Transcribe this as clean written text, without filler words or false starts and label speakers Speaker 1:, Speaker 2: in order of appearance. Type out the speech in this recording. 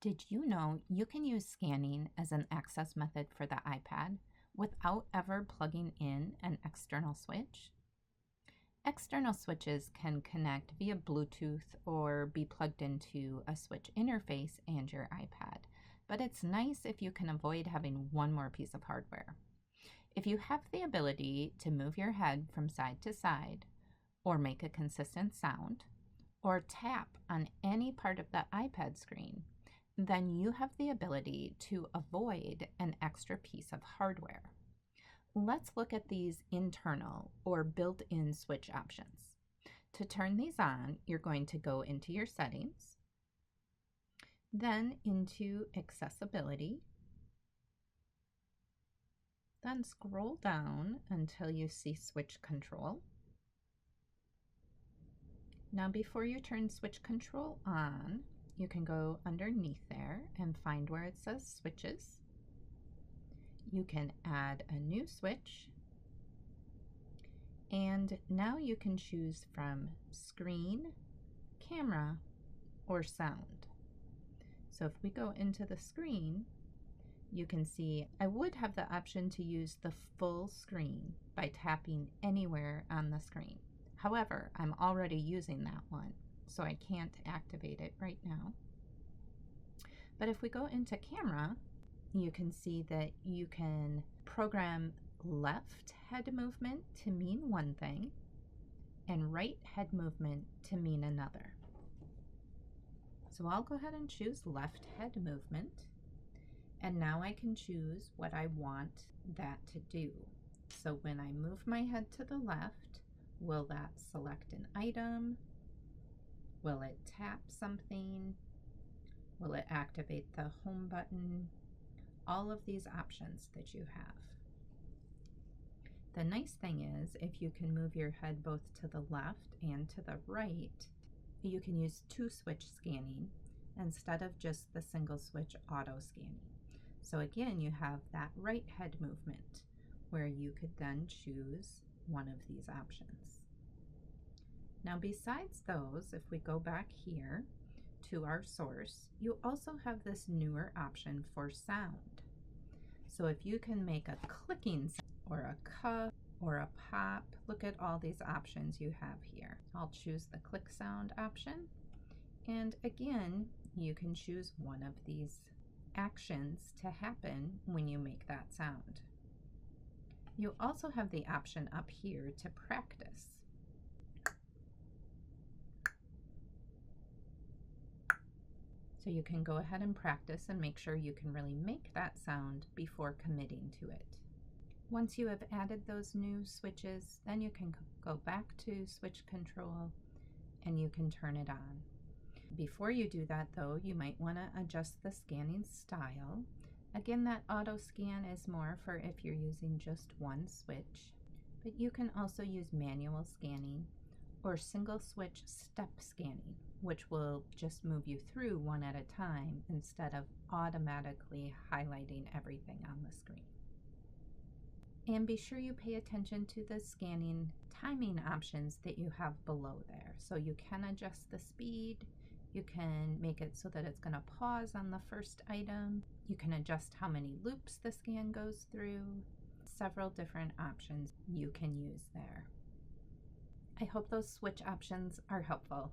Speaker 1: Did you know you can use scanning as an access method for the iPad without ever plugging in an external switch? External switches can connect via Bluetooth or be plugged into a switch interface and your iPad, but it's nice if you can avoid having one more piece of hardware. If you have the ability to move your head from side to side, or make a consistent sound, or tap on any part of the iPad screen, then you have the ability to avoid an extra piece of hardware. Let's look at these internal or built-in switch options. To turn these on, you're going to go into your settings, then into accessibility, then scroll down until you see switch control. Now before you turn switch control on, you can go underneath there and find where it says switches. You can add a new switch, and now you can choose from screen, camera, or sound. So if we go into the screen, you can see I would have the option to use the full screen by tapping anywhere on the screen. However, I'm already using that one, so I can't activate it right now. But if we go into camera, you can see that you can program left head movement to mean one thing and right head movement to mean another. So I'll go ahead and choose left head movement, and now I can choose what I want that to do. So when I move my head to the left, will that select an item? Will it tap something? Will it activate the home button? All of these options that you have. The nice thing is, if you can move your head both to the left and to the right, you can use two switch scanning instead of just the single switch auto scanning. So again, you have that right head movement where you could then choose one of these options. Now besides those, if we go back here to our source, you also have this newer option for sound. So if you can make a clicking sound or a cuff or a pop, look at all these options you have here. I'll choose the click sound option, and again, you can choose one of these actions to happen when you make that sound. You also have the option up here to practice. So you can go ahead and practice and make sure you can really make that sound before committing to it. Once you have added those new switches, then you can go back to switch control and you can turn it on. Before you do that though, you might want to adjust the scanning style. Again, that auto scan is more for if you're using just one switch, but you can also use manual scanning or single switch step scanning, which will just move you through one at a time instead of automatically highlighting everything on the screen. And be sure you pay attention to the scanning timing options that you have below there. So you can adjust the speed, you can make it so that it's going to pause on the first item, you can adjust how many loops the scan goes through, several different options you can use there. I hope those switch options are helpful.